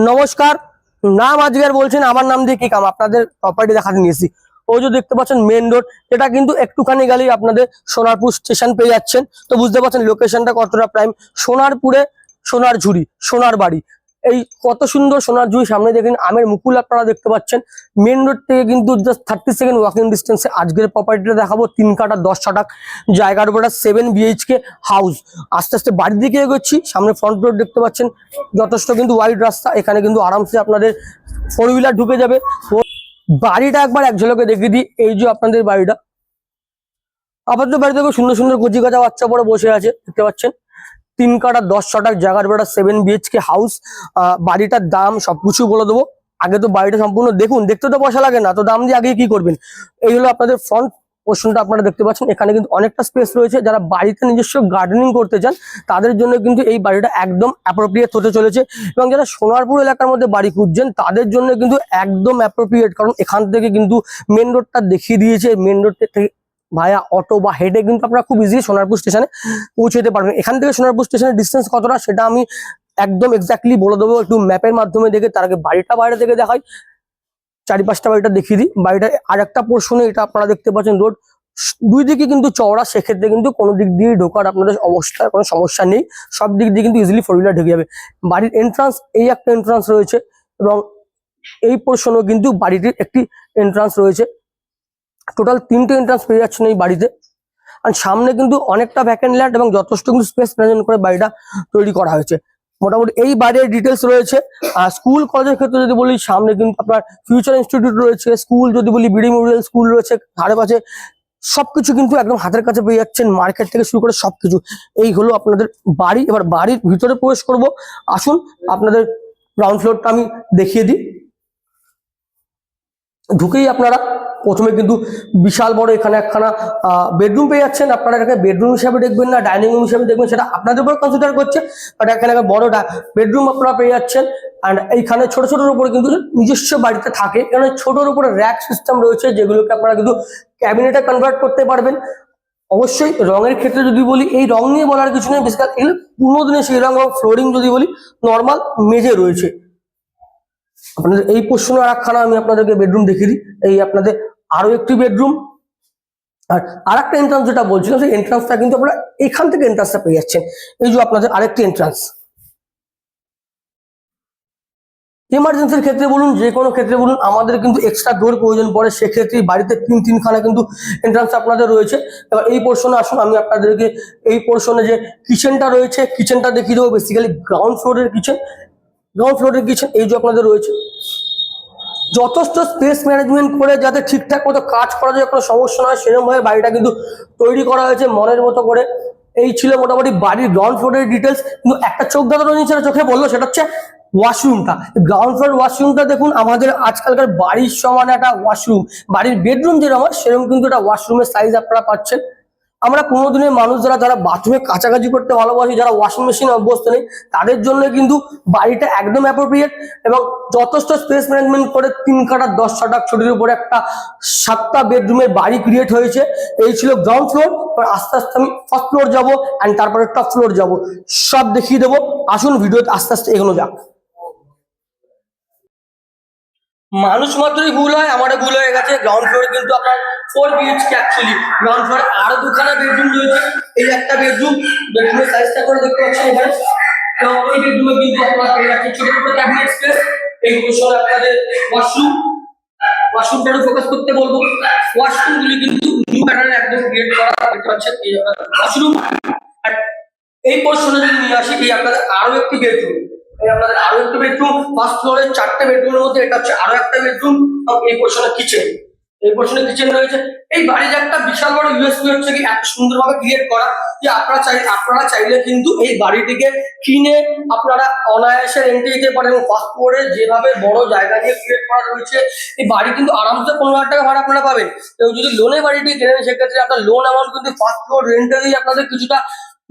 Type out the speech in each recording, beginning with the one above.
নমস্কার। নাম আজকের বলছেন, আমার নাম দিয়ে কি কাম? আপনাদের প্রপার্টি দেখাতে নিয়েছি। ওই যে দেখতে পাচ্ছেন মেন রোড, এটা কিন্তু একটুখানি গেলেই আপনাদের সোনারপুর স্টেশন পেয়ে যাচ্ছেন। তো বুঝতে পারছেন লোকেশনটা কতটা প্রাইম। সোনারপুরে সোনার ঝুড়ি, সোনার বাড়ি, এই কত সুন্দর সোনার ঝুড়ি। সামনে দেখেন আমের মুকুল আপনারা দেখতে পাচ্ছেন। মেন রোড থেকে কিন্তু জাস্ট 30 সেকেন্ড ওয়াকিং ডিস্টেন্সে আজকের প্রপার্টিটা দেখাবো। 3 কাঠা 10 শতক জায়গার উপর 7 BHK হাউস। আস্তে আস্তে বাড়ির দিকে এগোচ্ছি। সামনে ফ্রন্ট রোড দেখতে পাচ্ছেন, যথেষ্ট কিন্তু ওয়াইড রাস্তা। এখানে কিন্তু আরামসে আপনাদের 4 হুইলার ঢুকে যাবে। বাড়িটা একবার এক ঝলকে দেখিয়ে দিই। এই যে আপনাদের বাড়িটা, আপাতত বাড়িতে খুব সুন্দর সুন্দর কচি কাঁচা বাচ্চা পরে বসে আছে দেখতে পাচ্ছেন। 3 কাঠা 10 শতক জায়গার উপর 7 BHK হাউস। বাড়িটার দাম সবকিছু বলে দেবো। আগে তো বাড়িটা সম্পূর্ণ দেখুন, দেখতে তো পয়সা লাগে না, তো দাম দিয়ে আগে কি করবেন। এই হলো আপনাদের ফ্রন্ট পোর্শনটা আপনারা দেখতে পাচ্ছেন। এখানে কিন্তু অনেকটা স্পেস রয়েছে। যারা বাড়িতে নিজস্ব গার্ডেনিং করতে চান তাদের জন্য কিন্তু এই বাড়িটা একদম অ্যাপ্রোপ্রিয়েট হতে চলেছে। এবং যারা সোনারপুর এলাকার মধ্যে বাড়ি খুঁজছেন তাদের জন্য কিন্তু একদম অ্যাপ্রোপ্রিয়েট, কারণ এখান থেকে কিন্তু মেন রোডটা দেখিয়ে দিয়েছে। মেন রোড থেকে ভায়া অটো বা হেডে কিন্তু আপনারা খুব ইজিলি সোনারপুর স্টেশনে পৌঁছে যেতে পারবেন। এখান থেকে সোনারপুর স্টেশনের ডিস্টেন্স কতটা সেটা আমি একদম এক্স্যাক্টলি বলে দেবো, একটু ম্যাপের মাধ্যমে দেখে। তার আগে বাড়িটা বাইরে থেকে দেখাই, চারিপাশটা বাড়িটা দেখিয়ে দিই। বাড়িটার আর একটা পোর্শনে এটা আপনারা দেখতে পাচ্ছেন রোড, দুই দিকে কিন্তু চওড়া। সেক্ষেত্রে কিন্তু কোনো দিক দিয়ে ঢোকার আপনাদের অবস্থায় কোনো সমস্যা নেই। সব দিক দিয়ে কিন্তু ইজিলি 4 হুইলার ঢুকে যাবে। বাড়ির এন্ট্রান্স, এই একটা এন্ট্রান্স রয়েছে এবং এই পোর্শনেও কিন্তু বাড়িটির একটি এন্ট্রান্স রয়েছে। টোটাল 3টে এন্ট্রান্স পেয়ে যাচ্ছেন এই বাড়িতে। আর সামনে কিন্তু অনেকটা ভ্যাকেন্ট ল্যান্ড এবং যথেষ্ট কিন্তু স্পেস প্রেজেন্ট করে বাড়িটা তৈরি করা হয়েছে। মোটামুটি এই বাড়ির ডিটেলস রয়েছে। আর স্কুল কলেজের ক্ষেত্রে যদি বলি, সামনে কিন্তু আপনার ফিউচার ইনস্টিটিউট রয়েছে। স্কুল যদি বলি, বিডি মেমোরিয়াল স্কুল রয়েছে ধারে পাশে। সবকিছু কিন্তু একদম হাতের কাছে পেয়ে যাচ্ছেন, মার্কেট থেকে শুরু করে সবকিছু। এই হলো আপনাদের বাড়ি। এবার বাড়ির ভিতরে প্রবেশ করব। আসুন আপনাদের গ্রাউন্ড ফ্লোরটা আমি দেখিয়ে দিই। ঢুকেই আপনারা প্রথমে কিন্তু বিশাল বড় এখানে একখানা বেডরুম পেয়ে যাচ্ছেন। আপনারা এটাকে বেডরুম হিসাবে দেখবেন না ডাইনিং রুম হিসাবে দেখবেন সেটা আপনাদের উপর কনসিডার করছে। বাট এখানে একটা বড় বেডরুম আপনারা পেয়ে যাচ্ছেন। অ্যান্ড এইখানে ছোট ছোটোর উপরে কিন্তু নিজস্ব বাড়িতে থাকে, এখানে ছোটোর উপরে র্যাক সিস্টেম রয়েছে, যেগুলোকে আপনারা কিন্তু ক্যাবিনেটে কনভার্ট করতে পারবেন। অবশ্যই রঙের ক্ষেত্রে যদি বলি, এই রং নিয়ে বলার কিছু নেই, বেসিক্যালি এগুলো পুরোনো দিনে সেই রঙ। ফ্লোরিং যদি বলি, নর্মাল মেঝে রয়েছে। আপনাদের এই পোর্শনে আরেকখানা আমি আপনাদেরকে বেডরুম দেখিয়ে দিই। এই আপনাদের আরো একটি বেডরুম। আর আরেকটা এন্ট্রান্স যেটা বলছিলাম, সেই এন্ট্রান্সটা কিন্তু আপনারা এখান থেকে এন্ট্রান্সটা পেয়ে যাচ্ছেন। এই যে আপনাদের আরেকটি এন্ট্রান্স। ইমার্জেন্সির ক্ষেত্রে বলুন, যে কোনো ক্ষেত্রে বলুন, আমাদের কিন্তু এক্সট্রা ডোর প্রয়োজন পড়ে। সেক্ষেত্রে বাড়িতে 3খানা কিন্তু এন্ট্রান্স আপনাদের রয়েছে। এবার এই পোর্শনে আসুন, আমি আপনাদেরকে এই পোর্শনে যে কিচেনটা রয়েছে, কিচেনটা দেখিয়ে দেবো। বেসিক্যালি গ্রাউন্ড ফ্লোরের কিচেন, এই যে আপনাদের রয়েছে। যথেষ্ট স্পেস ম্যানেজমেন্ট করে যাতে ঠিকঠাক মতো কাজ করা যায়, কোনো সমস্যা নয় সেরকম ভাবে বাড়িটা কিন্তু তৈরি করা হয়েছে মনের মতো করে। এই ছিল মোটামুটি বাড়ির গ্রাউন্ড ফ্লোরের ডিটেলস। কিন্তু একটা চোখ ধাঁধানো জিনিস চোখে বললো, সেটা হচ্ছে ওয়াশরুমটা। গ্রাউন্ড ফ্লোর ওয়াশরুমটা দেখুন, আমাদের আজকালকার বাড়ির সমান একটা ওয়াশরুম। বাড়ির বেডরুম যেরকম হয় সেরকম কিন্তু একটা ওয়াশরুমের সাইজ আপনারা পাচ্ছেন। আমরা কোনোদিনের মানুষ যারা বাথরুমে কাছাকাছি করতে ভালোবাসি, যারা ওয়াশিং মেশিনে অভ্যস্ত নেই, তাদের জন্য কিন্তু বাড়িটা একদম অ্যাপ্রোপ্রিয়েট এবং যথেষ্ট স্পেস ম্যানেজমেন্ট করে 3 কাঠা 10 শতক ছুটির উপরে একটা 7টা বেডরুমের বাড়ি ক্রিয়েট হয়েছে। এই ছিল গ্রাউন্ড ফ্লোর। আস্তে আস্তে আমি ফার্স্ট ফ্লোর যাবো অ্যান্ড তারপরে টপ ফ্লোর যাবো, সব দেখিয়ে দেবো। আসুন ভিডিওতে আস্তে আস্তে এগোনো যাক। মানুষ মাত্রই ভুল হয়, আমারও ভুল হয়ে গেছে। গ্রাউন্ড ফ্লোরে কিন্তু আপনার 4 BHK অ্যাকচুয়ালি। গ্রাউন্ড ফ্লোরে আরো 2খানা বেডরুম রয়েছে। এই একটা বেডরুম, বেডরুমের সাইজটা করে দেখতে পাচ্ছেন এখানে। তো এই বেডরুমে কিন্তু আপনারা পেয়ে যাচ্ছেন ছোট ছোট ক্যাবিনেট স্পেস। এই পোর্শনে আপনাদের ওয়াশরুম, ওয়াশরুমটা ফোকাস করতে বলবো। ওয়াশরুমগুলি কিন্তু নিউ প্যাটার্নে একদম ক্রিয়েট করা দেখতে পাচ্ছেন। এই ওয়াশরুম। আর এই পোর্শনে যদি নিয়ে আসি, এই আপনাদের আরো একটি বেডরুম। আপনাদের আরো একটা বেডরুম, ফার্স্ট ফ্লোরে 4টে বেডরুমের মধ্যে এটা হচ্ছে আরো একটা বেডরুম। এই পোর্শনে কিচেন, এই পোর্শনে কিচেন রয়েছে। এই বাড়ির একটা বিশাল বড় ইউএসপি হচ্ছে কি এত সুন্দরভাবে ক্রিয়েট করা যে আপনারা চাইলে কিন্তু এই বাড়িটিকে কিনে আপনারা অনায়াসে রেন্টে দিতে পারেন। ফার্স্ট ফ্লোরে যেভাবে বড় জায়গা নিয়ে ক্রিয়েট করা রয়েছে, এই বাড়ি কিন্তু আরামসে 15,000 টাকা ভাড়া আপনারা পাবেন। এবং যদি লোনে বাড়িটি কেনেন সেক্ষেত্রে আপনার লোন অ্যামাউন্ট কিন্তু ফার্স্ট ফ্লোর রেন্টেই আপনাদের কিছুটা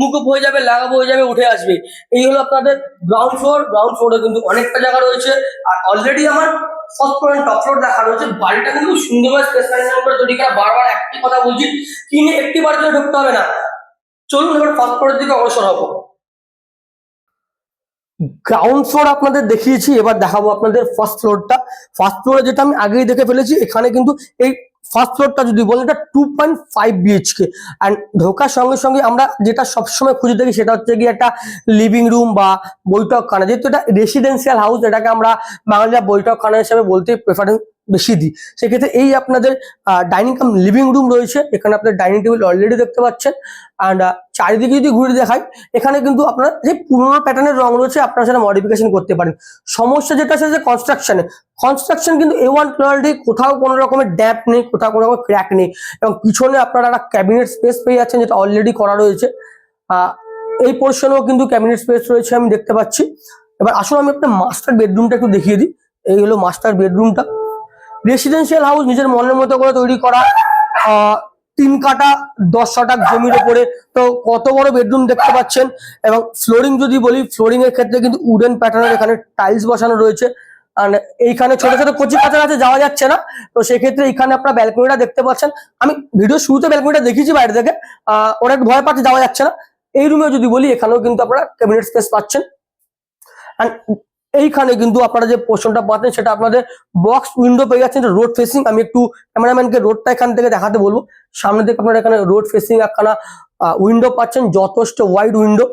মুকুব হয়ে যাবে, লাগাবো হয়ে যাবে, উঠে আসবে। এই হলো আপনাদের গ্রাউন্ড ফ্লোর। গ্রাউন্ড ফ্লোরে কিন্তু অনেকটা জায়গা রয়েছে। আর অলরেডি আমার first floor and top floor দেখা রয়েছে। বাড়িটা কিন্তু সুন্দরভাবে স্পেস ম্যানেজমেন্ট করে তৈরি করা। বারবার একই কথা বলছি, কিনে একটি বাড়িতে ঢুকতে হবে না। চলুন এবার ফার্স্ট ফ্লোরের দিকে অগ্রসর হবো। গ্রাউন্ড ফ্লোর আপনাদের দেখিয়েছি, এবার দেখাবো আপনাদের ফার্স্ট ফ্লোরটা। ফার্স্ট ফ্লোরে যেটা আমি আগেই দেখে ফেলেছি, এখানে কিন্তু এই ফার্স্ট ফ্লোরটা যদি বলেন এটা 2.5 বিএইচকে। অ্যান্ড ঢোকার সঙ্গে সঙ্গে আমরা যেটা সবসময় খুঁজে থাকি সেটা হচ্ছে কি একটা লিভিং রুম বা বৈঠকখানা। যেহেতু এটা রেসিডেন্সিয়াল হাউস, এটাকে আমরা বাঙালিরা বৈঠকখানা হিসেবে বলতে প্রেফারেন্স বেশি দিই। সেক্ষেত্রে এই আপনাদের ডাইনিং কাম লিভিং রুম রয়েছে, এখানে আপনার ডাইনিং টেবিল অলরেডি দেখতে পাচ্ছেন। অ্যান্ড চারিদিকে যদি ঘুরে দেখাই, এখানে কিন্তু আপনার যে পুরোনো প্যাটার্নের রং রয়েছে আপনারা সেটা মডিফিকেশন করতে পারেন। সমস্যা যেটা আছে যে কনস্ট্রাকশন কিন্তু A1 কোয়ালিটি, কোথাও কোনো রকমের ড্যাপ নেই, কোথাও কোনো রকমের ক্র্যাক নেই। এবং পিছনে আপনারা একটা ক্যাবিনেট স্পেস পেয়ে যাচ্ছেন যেটা অলরেডি করা রয়েছে। এই পোর্শনেও কিন্তু ক্যাবিনেট স্পেস রয়েছে আমি দেখতে পাচ্ছি। এবার আসলে আমি আপনার মাস্টার বেডরুমটা একটু দেখিয়ে দিই। এই হলো মাস্টার বেডরুমটা। রেসিডেন্সিয়াল হাউস নিজের মনের মতো করে তৈরি করা, 3 কাঠা 10 শতাংশ জমির উপরে, তো কত বড় বেডরুম দেখতে পাচ্ছেন। এবং ফ্লোরিং যদি বলি, ফ্লোরিং এর ক্ষেত্রে কিন্তু উডেন প্যাটার্নের এখানে টাইলস বসানো রয়েছে। আর এইখানে ছোট ছোট কচি কাচার আছে, যাওয়া যাচ্ছে না, তো সেক্ষেত্রে এখানে আপনার ব্যালকনিটা দেখতে পাচ্ছেন। আমি ভিডিও শুরুতে ব্যালকনিটা দেখিয়েছি বাইরে থেকে, ওরা একটু ভয় পাচ্ছে, যাওয়া যাচ্ছে না। এই রুমে যদি বলি, এখানেও কিন্তু আপনারা ক্যাবিনেট স্পেস পাচ্ছেন। অ্যান্ড এইখানে কিন্তু আপনারা যে পোর্শনটা পাচ্ছেন সেটা আপনাদের বক্স উইন্ডো পেয়ে যাচ্ছেন, রোড ফেসিং। আমি একটু ক্যামেরাম্যানকে রোডটা এখান থেকে দেখাতে বলবো। সামনে থেকে আপনারা এখানে রোড ফেসিং একখানা উইন্ডো পাচ্ছেন, যথেষ্ট ওয়াইড উইন্ডো।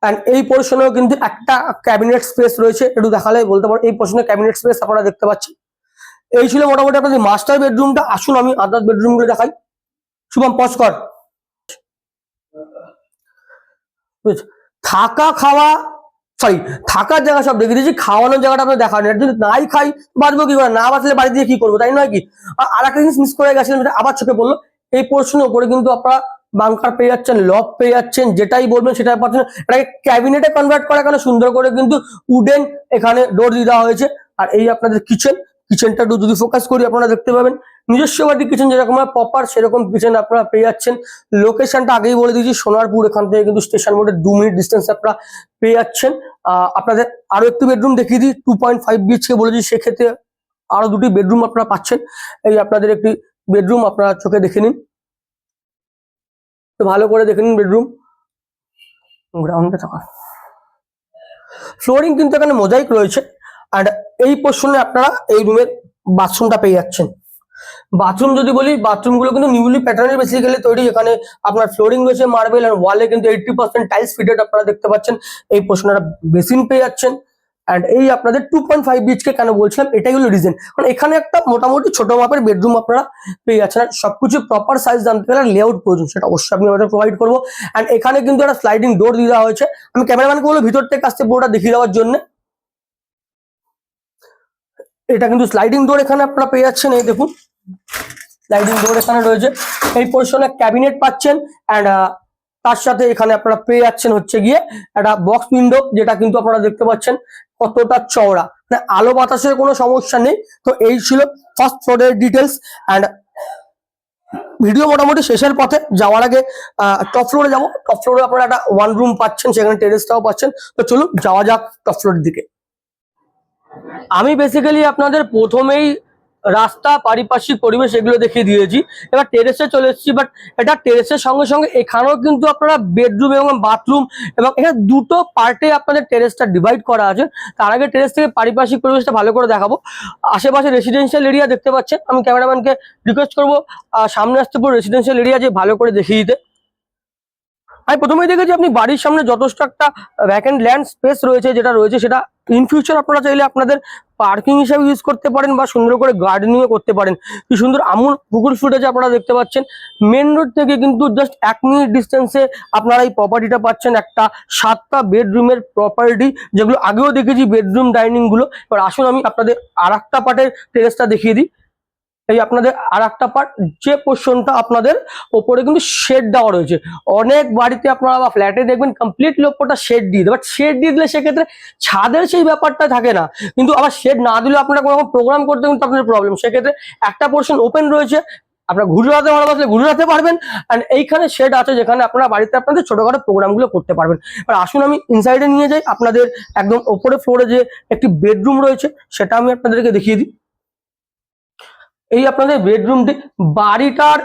অ্যান্ড এই পোর্শনেও কিন্তু একটা ক্যাবিনেট স্পেস রয়েছে, একটু দেখালে বলতে পারো। এই পোর্শনে ক্যাবিনেট স্পেস আপনারা দেখতে পাচ্ছেন। এই ছিল মোটামুটি আপনাদের মাস্টার বেডরুমটা। আসুন আমি আদার বেডরুম গুলো দেখাই। শুভম পজ কর। থাকা খাওয়া সরি থাকার জায়গা সব দেখে দিয়েছি, খাওয়ানোর জায়গাটা আপনার দেখানো। যদি নাই খাই বাঁচবো কি করে, না বাঁচলে বাড়ি দিয়ে কি করবো, তাই নয় কি? আর একটা জিনিস মিস করে গেছিলাম, যেটা আবার চোখে পড়লো। এই পোর্শনের উপরে কিন্তু আপনারা বাংকার পেয়ে যাচ্ছেন, লক পেয়ে যাচ্ছেন, যেটাই বলবেন সেটাই পাচ্ছেন। এটাকে ক্যাবিনেটে কনভার্ট করা, এখানে সুন্দর করে কিন্তু উডেন এখানে ডোর দিয়ে দেওয়া হয়েছে। আর এই আপনাদের কিচেনটা যদি ফোকাস করি, আপনারা দেখতে পাবেন নিজস্ব বাড়ির কিচেন যেরকম প্রপার, সেরকম কিচেন আপনারা পেয়ে যাচ্ছেন। লোকেশনটা আগেই বলে দিয়েছি, সোনারপুর। এখান থেকে কিন্তু স্টেশন মোড়ে 2 মিনিট ডিস্টেন্স আপনারা পেয়ে যাচ্ছেন। আপনাদের আরো একটি বেডরুম দেখিয়ে দিই, 2.5 বিএইচকে বলেছি, সেক্ষেত্রে আরো 2টি বেডরুম আপনারা পাচ্ছেন। এই আপনাদের একটি বেডরুম আপনারা চোখে দেখে নিন, ভালো করে দেখে নিন বেডরুম। গ্রাউন্ডে থাকা ফ্লোরিং কিন্তু এখানে মোজাইক রয়েছে। আর এই পোর্শনে আপনারা এই রুমের বাথরুমটা পেয়ে যাচ্ছেন। বাথরুম যদি বলি, বাথরুমগুলো কিন্তু নিউলি প্যাটার্নের বেসিক্যালি তৈরি। এখানে আপনার ফ্লোরিং রয়েছে মার্বেল, আর ওয়ালে কিন্তু 80% টাইলস ফিটেড আপনারা দেখতে পাচ্ছেন। এই পোর্শনে একটা বেসিন পেয়ে যাচ্ছেন। অ্যান্ড এই আপনাদের 2.5 বিএইচকে কেন বলছিলাম, এটাই হলো রিজন, কারণ এখানে একটা মোটামুটি ছোট মাপের বেডরুম আপনারা পেয়ে যাচ্ছেন। আর সবকিছু প্রপার সাইজ জানতে গেলে লেআউট প্রয়োজন, সেটা অবশ্যই আপনি আমাদের প্রোভাইড করবো। অ্যান্ড এখানে কিন্তু একটা স্লাইডিং ডোর দিয়ে দেওয়া হয়েছে। আমি ক্যামেরাম্যানকে বলবো ভিতর থেকে আসতে পুরোটা দেখিয়ে দেওয়ার জন্য। এটা কিন্তু স্লাইডিং ডোর এখানে আপনারা পেয়ে যাচ্ছেন। এই দেখুন স্লাইডিং ডোর এখানে রয়েছে। এই পোর্শনে ক্যাবিনেট পাচ্ছেন। অ্যান্ড তার সাথে এখানে আপনারা পেয়ে যাচ্ছেন হচ্ছে গিয়ে একটা বক্স উইন্ডো, যেটা কিন্তু আপনারা দেখতে পাচ্ছেন কতটা চওড়া, মানে আলো বাতাসের কোনো সমস্যা নেই। তো এই ছিল ফার্স্ট ফ্লোরের ডিটেলস। অ্যান্ড ভিডিও মোটামুটি শেষের পথে, যাওয়ার আগে টপ ফ্লোরে যাবো। টপ ফ্লোরে আপনারা একটা 1 রুম পাচ্ছেন, সেখানে টেরেসটাও পাচ্ছেন। তো চলুন যাওয়া যাক টপ ফ্লোরের দিকে। আমি বেসিক্যালি আপনাদের প্রথমেই রাস্তা, পারিপার্শ্বিক পরিবেশ এগুলো দেখিয়ে দিয়েছি। এবার টেরেসে চলে এসেছি। বাট এটা টেরেসের সঙ্গে সঙ্গে এখানেও কিন্তু আপনারা বেডরুম এবং বাথরুম, এবং এখানে দুটো পার্টে আপনাদের টেরেসটা ডিভাইড করা আছে। তার আগে টেরেস থেকে পারিপার্শ্বিক পরিবেশটা ভালো করে দেখাবো। আশেপাশে রেসিডেন্সিয়াল এরিয়া দেখতে পাচ্ছেন। আমি ক্যামেরাম্যানকে রিকোয়েস্ট করবো সামনে আসতে পুরো রেসিডেন্সিয়াল এরিয়া যে ভালো করে দেখিয়ে দিতে। আমি প্রথমেই দেখেছি আপনি বাড়ির সামনে যথেষ্ট একটা ভ্যাকেন্ট ল্যান্ড স্পেস রয়েছে, যেটা রয়েছে সেটা ইন ফিউচার আপনারা চাইলে আপনাদের পার্কিং হিসাবে ইউজ করতে পারেন, বা সুন্দর করে গার্ডেনিং করতে পারেন। কি সুন্দর আমূল পুকুর ফুটেছে আপনারা দেখতে পাচ্ছেন। মেন রোড থেকে কিন্তু জাস্ট 1 মিনিট ডিস্টেন্সে আপনারা এই প্রপার্টিটা পাচ্ছেন। একটা 7টা বেডরুমের প্রপার্টি, যেগুলো আগেও দেখেছি বেডরুম ডাইনিং গুলো। এবার আসুন আমি আপনাদের আর একটা পার্টের টেরেসটা দেখিয়ে দিই। এই আপনাদের আর একটা পার্ট, যে পোর্শনটা আপনাদের ওপরে কিন্তু শেড দেওয়া রয়েছে। অনেক বাড়িতে আপনারা বা ফ্ল্যাটে দেখবেন কমপ্লিটলি ওপরটা শেড দিয়ে দেয়, বাট শেড দিয়ে দিলে সেক্ষেত্রে ছাদের সেই ব্যাপারটা থাকে না। কিন্তু আবার শেড না দিলে আপনারা কোনো রকম প্রোগ্রাম করতে কিন্তু আপনাদের প্রবলেম। সেক্ষেত্রে একটা পোর্শন ওপেন রয়েছে, আপনারা ঘুরে বেড়াতে ভালোবাসলে ঘুরে বেড়াতে পারবেন। অ্যান্ড এইখানে শেড আছে, যেখানে আপনারা বাড়িতে আপনাদের ছোটখাটো প্রোগ্রামগুলো করতে পারবেন। এবার আসুন আমি ইনসাইডে নিয়ে যাই। আপনাদের একদম ওপরে ফ্লোরে যে একটি বেডরুম রয়েছে সেটা আমি আপনাদেরকে দেখিয়ে দিই। এই আপনাদের বেডরুমটি, বাড়িটার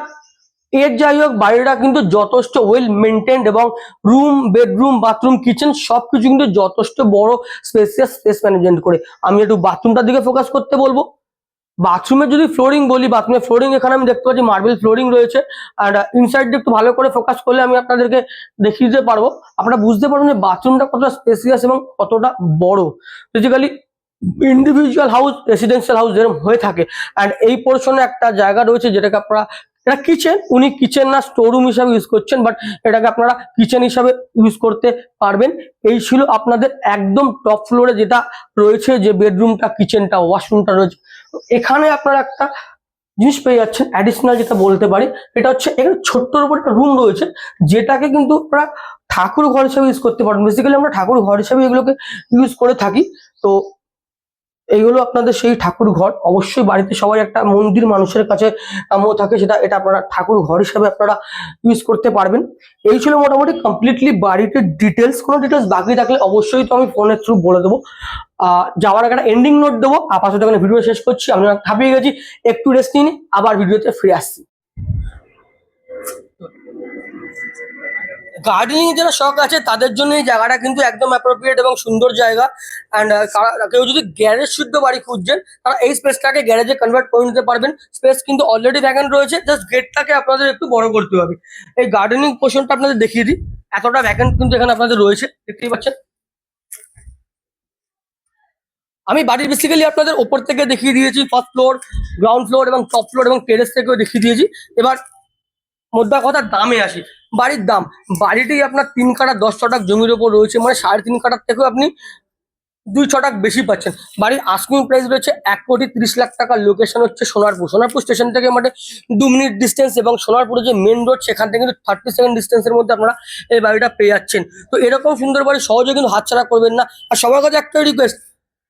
এর যাই হোক বাড়িটা কিন্তু যথেষ্ট ওয়েল মেনটেন্ড এবং রুম, বেডরুম, বাথরুম, কিচেন সবকিছু কিন্তু যথেষ্ট বড় স্পেসিয়াস স্পেস ম্যানেজমেন্ট করে। আমি একটু বাথরুমটার দিকে ফোকাস করতে বলবো। বাথরুমে যদি ফ্লোরিং বলি, বাথরুমের ফ্লোরিং এখানে আমি দেখতে পাচ্ছি মার্বেল ফ্লোরিং রয়েছে। আর ইনসাইড দিয়ে একটু ভালো করে ফোকাস করলে আমি আপনাদেরকে দেখিয়ে দিতে পারবো, আপনারা বুঝতে পারবেন যে বাথরুমটা কতটা স্পেসিয়াস এবং কতটা বড়। Basically individual house, residential house যেরকম হয়ে থাকে, অ্যান্ড এই পোর্শনে একটা জায়গা রয়েছে যেটাকে আপনারা, এটা কিচেন, উনি কিচেন না স্টোররুম হিসাবে ইউজ করছেন, বাট এটাকে আপনারা কিচেন হিসাবে ইউজ করতে পারবেন। এই ছিল আপনাদের একদম টপ ফ্লোরে যেটা রয়েছে, যে বেডরুমটা, কিচেনটা, ওয়াশরুমটা রয়েছে। এখানে আপনারা একটা জিনিস পেয়ে যাচ্ছেন অ্যাডিশনাল, যেটা বলতে পারি, এটা হচ্ছে এখানে ছোট্টর উপর একটা রুম রয়েছে, যেটাকে কিন্তু আপনারা ঠাকুর ঘর হিসাবে ইউজ করতে পারেন। বেসিক্যালি আমরা ঠাকুর ঘর হিসাবে এগুলোকে ইউজ করে থাকি। তো এইগুলো আপনাদের সেই ঠাকুর ঘর। অবশ্যই বাড়িতে সবাই একটা মন্দির মানুষের কাছে কাম্য থাকে, সেটা এটা আপনারা ঠাকুর ঘর হিসাবে আপনারা ইউজ করতে পারবেন। এই ছিল মোটামুটি কমপ্লিটলি বাড়িতে ডিটেলস। কোনো ডিটেলস বাকি থাকলে অবশ্যই তো আমি ফোনের থ্রু বলে দেবো। যাওয়ার আগে একটা এন্ডিং নোট দেবো। আপাতত এখানে ভিডিও শেষ করছি, আমি হাঁপিয়ে গেছি, একটু রেস্ট নিয়ে আবার ভিডিওতে ফিরে আসছি। গার্ডেনিং যারা শখ আছে তাদের জন্য এই জায়গাটা কিন্তু একদম অ্যাপ্রোপ্রিয়েট এবং সুন্দর জায়গা। অ্যান্ড কেউ যদি গ্যারেজ শুদ্ধ বাড়ি খুঁজছেন, তারা এই স্পেসটাকে গ্যারেজে কনভার্ট করে নিতে পারবেন। স্পেস কিন্তু অলরেডি ভ্যাকেন্ট রয়েছে, জাস্ট গেটটাকে আপনাদের একটু বড় করতে হবে। এই গার্ডেনিং পোর্শনটা আপনাদের দেখিয়ে দিই, এতটা ভ্যাকেন্ট কিন্তু এখানে আপনাদের রয়েছে, দেখতেই পাচ্ছেন। আমি বাড়ির বেসিক্যালি আপনাদের ওপর থেকে দেখিয়ে দিয়েছি, ফার্স্ট ফ্লোর, গ্রাউন্ড ফ্লোর এবং টপ ফ্লোর এবং টেরেস থেকেও দেখিয়ে দিয়েছি। এবার মোদ্দা কথা দামে আসি। বাড়ির দাম, বাড়িটি আপনার 3 কাঠা 10 শতক জমির ওপর রয়েছে, মানে 3.5 কাঠার থেকেও আপনি 2 শতক বেশি পাচ্ছেন। বাড়ির আস্কিং প্রাইস রয়েছে 1,30,00,000 টাকা। লোকেশন হচ্ছে সোনারপুর। সোনারপুর স্টেশন থেকে মানে 2 মিনিট ডিস্টেন্স, এবং সোনারপুরে যে মেন রোড সেখান থেকে কিন্তু 30 সেকেন্ড ডিস্টেন্সের মধ্যে আপনারা এই বাড়িটা পেয়ে যাচ্ছেন। তো এরকম সুন্দর বাড়ি সহজে কিন্তু হাতছাড়া করবেন না। আর সবার কাছে একটা রিকোয়েস্ট,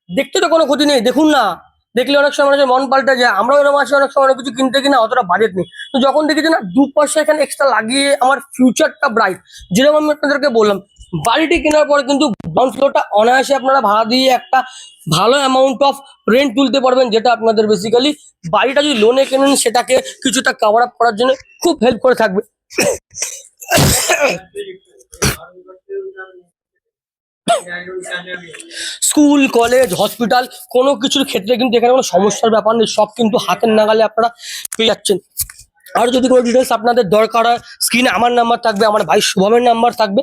দেখতে তো কোনো ক্ষতি নেই, দেখুন না। দেখলে অনেক সময় মানুষের মন পাল্টে যায়। আমরাও এরকম আছে, অনেক সময় অনেক কিছু কিনতে কিনা অতটা বাজেট নেই, তো যখন দেখেছি না 2 পয়সা এখানে এক্সট্রা লাগিয়ে আমার ফিউচারটা ব্রাইট, যেরকম আমি আপনাদেরকে বললাম, বাড়িটি কেনার পরে কিন্তু গ্রাউন্ড ফ্লোরটা অনায়াসে আপনারা ভাড়া দিয়ে একটা ভালো অ্যামাউন্ট অফ রেন্ট তুলতে পারবেন, যেটা আপনাদের বেসিক্যালি বাড়িটা যদি লোনে কেনেন সেটাকে কিছুটা কভার আপ করার জন্য খুব হেল্প করে থাকবে। স্কুল, কলেজ, হসপিটাল কোনো কিছুর ক্ষেত্রে কিন্তু এখানে কোনো সমস্যার ব্যাপার নেই, সব কিন্তু হাতের নাগালে আপনারা পেয়ে যাচ্ছেন। আর যদি কোনো ডিটেলস আপনাদের দরকার হয়, স্ক্রিনে আমার নাম্বার থাকবে, আমার ভাই শুভমের নাম্বার থাকবে,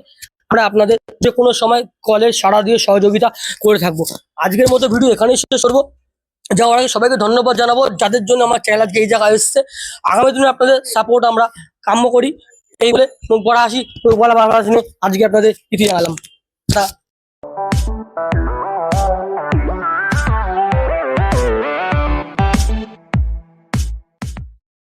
আমরা আপনাদের যে কোনো সময় কলের সাড়া দিয়ে সহযোগিতা করে থাকবো। আজকের মতো ভিডিও এখানেই শেষ করবো। যাওয়ার আগে সবাইকে ধন্যবাদ জানাবো, যাদের জন্য আমার চ্যানেল আজকে এই জায়গায় এসেছে। আগামী দিনে আপনাদের সাপোর্ট আমরা কাম্য করি। এই বলে মুখ পড়া আসি, মুখ বলা ভালো আজকে আপনাদের ইতি জানালাম।